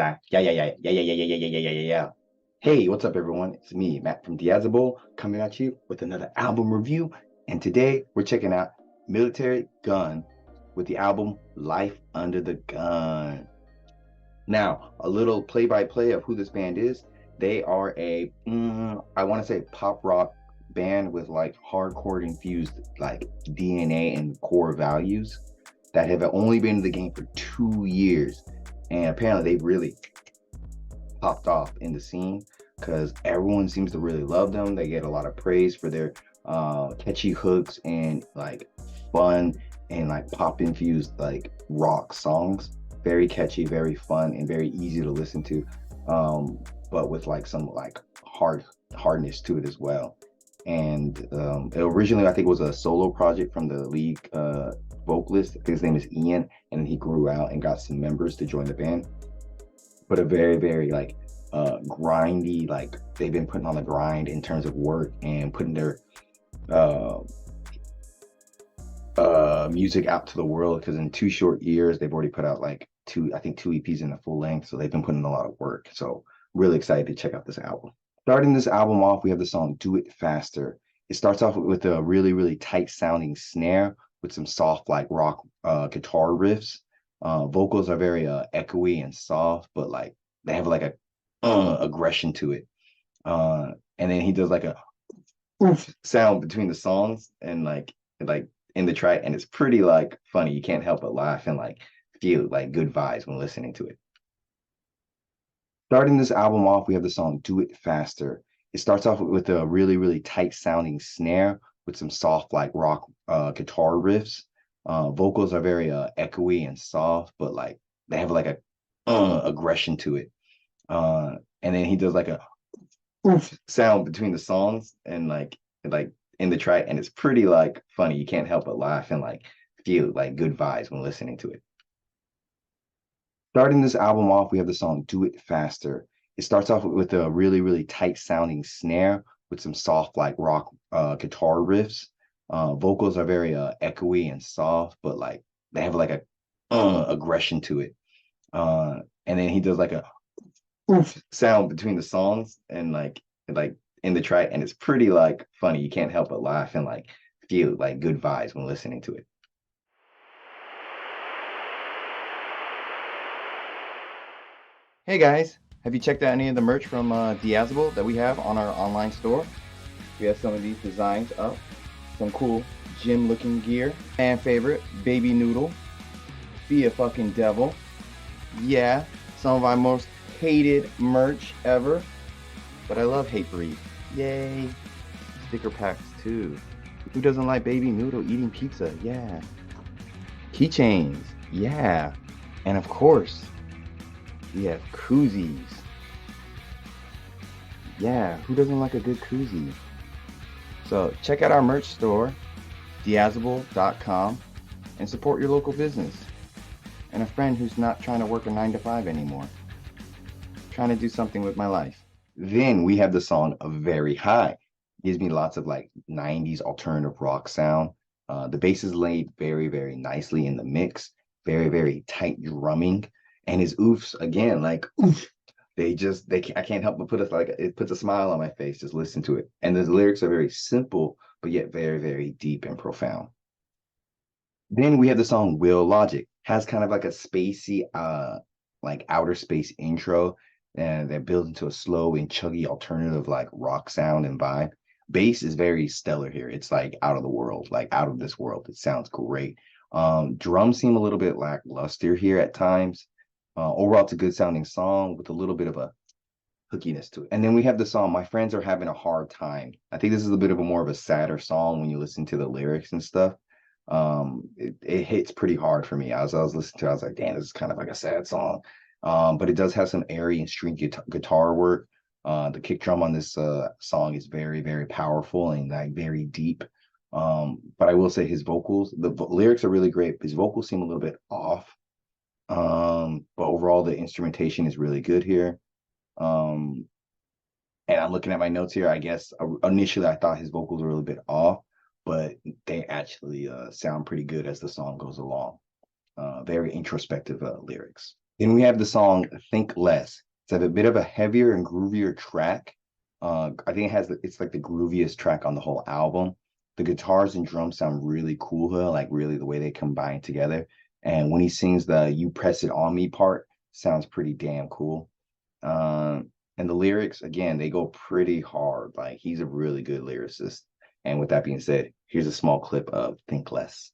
Yeah. Hey, what's up, everyone? It's me, Matt from Diazable, coming at you with another album review. And today we're checking out Militarie Gun with the album Life Under the Gun. Now, a little play-by-play of who this band is. They are I want to say pop rock band with like hardcore infused like DNA and core values that have only been in the game for 2 years. And apparently they've really popped off in the scene because everyone seems to really love them. They get a lot of praise for their catchy hooks and like fun and like pop infused like rock songs. Very catchy, very fun, and very easy to listen to. But with like some like hardness to it as well. And it originally, I think, was a solo project from the lead vocalist. His name is Ian, and he grew out and got some members to join the band. But a very like grindy, like they've been putting on the grind in terms of work and putting their uh music out to the world, because in 2 short years they've already put out like two EPs in a full length. So they've been putting in a lot of work. So really excited to check out this album. Starting this album off, we have the song Do It Faster. It starts off with a really tight sounding snare with some soft like rock guitar riffs. Vocals are very echoey and soft, but like they have like a aggression to it. And then he does like a oof sound between the songs and like in the track, and it's pretty like funny. You can't help but laugh and like feel like good vibes when listening to it. Starting this album off, we have the song Do It Faster. It starts off with a really tight sounding snare with some soft like rock guitar riffs. Vocals are very echoey and soft, but like they have like a aggression to it. And then he does like a oof sound between the songs and like in the track, and it's pretty like funny. You can't help but laugh and like feel like good vibes when listening to it. Starting this album off, we have the song Do It Faster. It starts off with a really tight sounding snare with some soft like rock guitar riffs. Vocals are very echoey and soft, but like they have like a aggression to it. And then he does like a oof sound between the songs and like in the track, and it's pretty like funny. You can't help but laugh and like feel like good vibes when listening to it. Hey guys, have you checked out any of the merch from Diazable that we have on our online store? We have some of these designs up, some cool gym looking gear. Fan favorite, Baby Noodle, Be a Fucking Devil. Yeah, some of our most hated merch ever, but I love Hate Breed. Yay. Sticker packs too. Who doesn't like Baby Noodle eating pizza? Yeah. Keychains. Yeah. And of course, we have koozies. Yeah, who doesn't like a good koozie? So check out our merch store, diazable.com, and support your local business. And a friend who's not trying to work a 9 to 5 anymore. Trying to do something with my life. Then we have the song Very High. Gives me lots of like 90s alternative rock sound. The bass is laid very nicely in the mix. Very tight drumming. And his oofs, again, like oof, I can't help but it puts a smile on my face just listen to it. And the lyrics are very simple, but yet very deep and profound. Then we have the song Will Logic. Has kind of like a spacey like outer space intro, and they're built into a slow and chuggy alternative like rock sound and vibe. Bass is very stellar here. It's like out of the world, like out of this world. It sounds great. Drums seem a little bit lackluster here at times. Overall, it's a good sounding song with a little bit of a hookiness to it. And then we have the song My Friends Are Having a Hard Time. I think this is a bit of a more of a sadder song when you listen to the lyrics and stuff. It hits pretty hard for me. As I was listening to it, I was like, damn, this is kind of like a sad song. But it does have some airy and string guitar work. The kick drum on this song is very powerful and like very deep. But I will say his vocals, the lyrics are really great. His vocals seem a little bit off. But overall the instrumentation is really good here. And I'm looking at my notes here. I guess initially I thought his vocals were a little bit off, but they actually sound pretty good as the song goes along. Very introspective lyrics. Then we have the song Think Less. It's a bit of a heavier and groovier track. I think it's like the grooviest track on the whole album. The guitars and drums sound really cool here, like really the way they combine together. And when he sings the "You Press It On Me" part, sounds pretty damn cool. And the lyrics, again, they go pretty hard. Like he's a really good lyricist. And with that being said, here's a small clip of Think Less.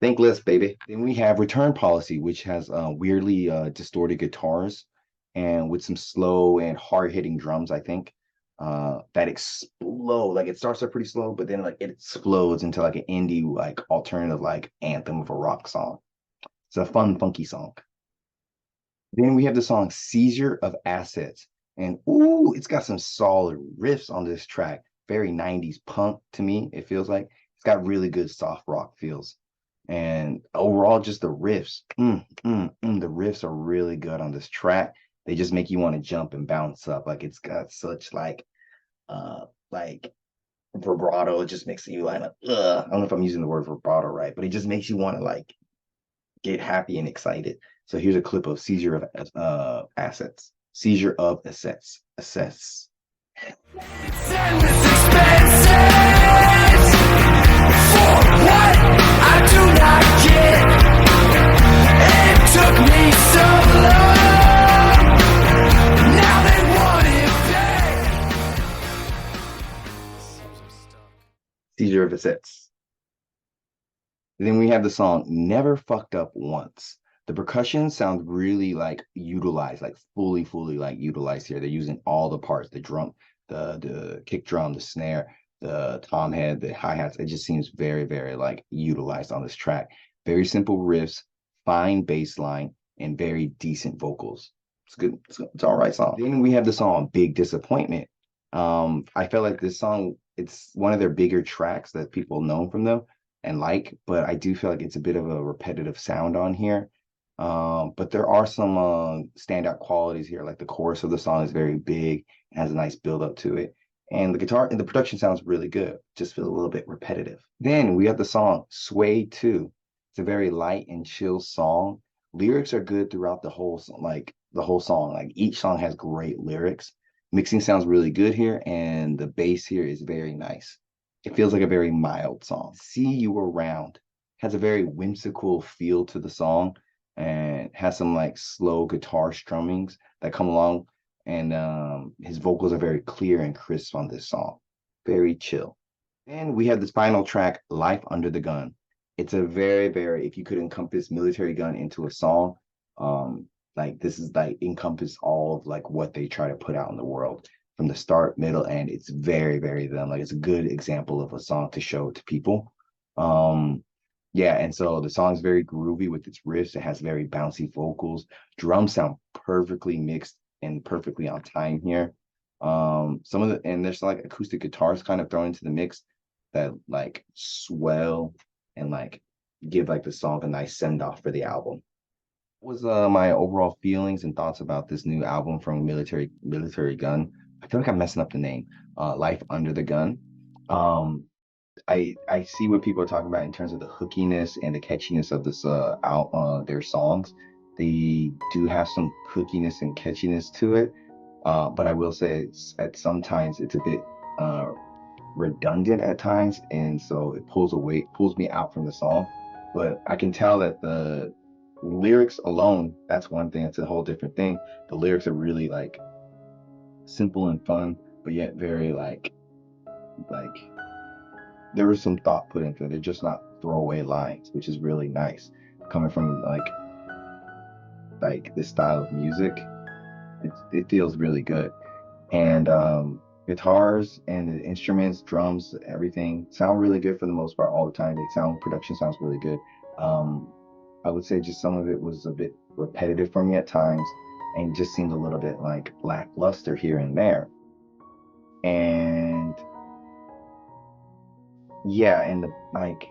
Think Less, baby. Then we have Return Policy, which has weirdly distorted guitars and with some slow and hard-hitting drums, I think. That explode. Like it starts out pretty slow, but then like it explodes into like an indie, like alternative, like anthem of a rock song. It's a fun, funky song. Then we have the song Seizure of Assets. And ooh, it's got some solid riffs on this track. Very 90s punk to me, it feels like. It's got really good soft rock feels. And overall, just the riffs. The riffs are really good on this track. They just make you want to jump and bounce up. Like it's got such like vibrato. It just makes you like, I don't know if I'm using the word vibrato right, but it just makes you want to like get happy and excited. So here's a clip of Seizure of Assets. Seizure of Assets. Assets. Seizure of Assets. Then we have the song Never Fucked Up Once. The percussion sounds really like utilized, like fully like utilized here. They're using all the parts, the drum, the kick drum, the snare, the tom head, the hi-hats. It just seems very like utilized on this track. Very simple riffs, fine bass line, and very decent vocals. It's good. It's all right song. Then we have the song Big Disappointment. I felt like this song, it's one of their bigger tracks that people know from them and like, but I do feel like it's a bit of a repetitive sound on here. But there are some standout qualities here, like the chorus of the song is very big, has a nice build up to it, and the guitar and the production sounds really good. Just feels a little bit repetitive. Then we have the song Sway 2. It's a very light and chill song. Lyrics are good throughout the whole song. Like each song has great lyrics. Mixing sounds really good here, and the bass here is very nice. It feels like a very mild song. See You Around has a very whimsical feel to the song and has some like slow guitar strummings that come along. And his vocals are very clear and crisp on this song. Very chill. And we have this final track, Life Under the Gun. It's a very, if you could encompass Militarie Gun into a song, like this is like encompass all of like what they try to put out in the world from the start, middle, end. It's very them. Like it's a good example of a song to show to people. Yeah, and so the song's very groovy with its riffs. It has very bouncy vocals. Drums sound perfectly mixed and perfectly on time here. And there's like acoustic guitars kind of thrown into the mix that like swell and like give like the song a nice send off for the album. Was my overall feelings and thoughts about this new album from Militarie Gun. I feel like I'm messing up the name. Life Under the Gun. Um, I see what people are talking about in terms of the hookiness and the catchiness of this their songs. They do have some hookiness and catchiness to it. But I will say at sometimes it's a bit redundant at times, and so it pulls me out from the song. But I can tell that the lyrics alone, that's one thing, it's a whole different thing. The lyrics are really like simple and fun, but yet very like there was some thought put into it. They're just not throwaway lines, which is really nice. Coming from like this style of music, it feels really good. And guitars and the instruments, drums, everything sound really good for the most part all the time. Production sounds really good. Um, I would say just some of it was a bit repetitive for me at times and just seemed a little bit like lackluster here and there. And yeah, and like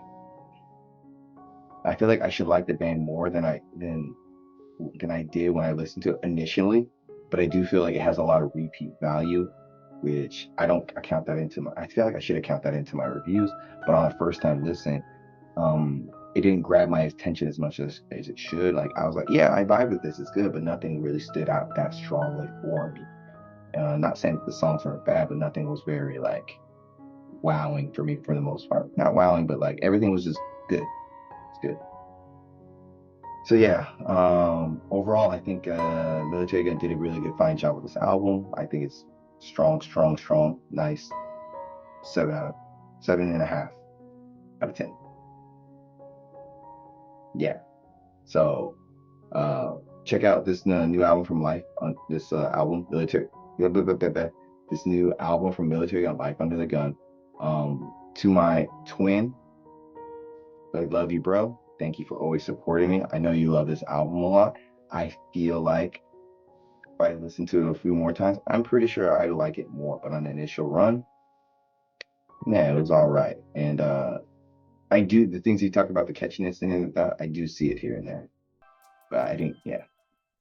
I feel like I should like the band more than I did when I listened to it initially. but I do feel like it has a lot of repeat value, which I don't account that into my. I feel like I should account that into my reviews, but on a first time listen, it didn't grab my attention as much as it should. Like I was like, yeah, I vibe with this, it's good, but nothing really stood out that strongly for me. Not saying that the songs weren't bad, but nothing was very like wowing for me for the most part. Not wowing, but like everything was just good. It's good. So yeah, overall, I think Military Gun did a really good fine job with this album. I think it's strong, strong, strong, nice. 7 and a half out of 10. Yeah. So check out this new album from Life on this album, Military. This new album from Military on Life Under the Gun. To my twin, I love you, bro. Thank you for always supporting me. I know you love this album a lot. I feel like if I listen to it a few more times, I'm pretty sure I like it more. But on the initial run, yeah, it was all right. And I do the things you talked about, the catchiness and that, I do see it here and there. But I didn't, yeah.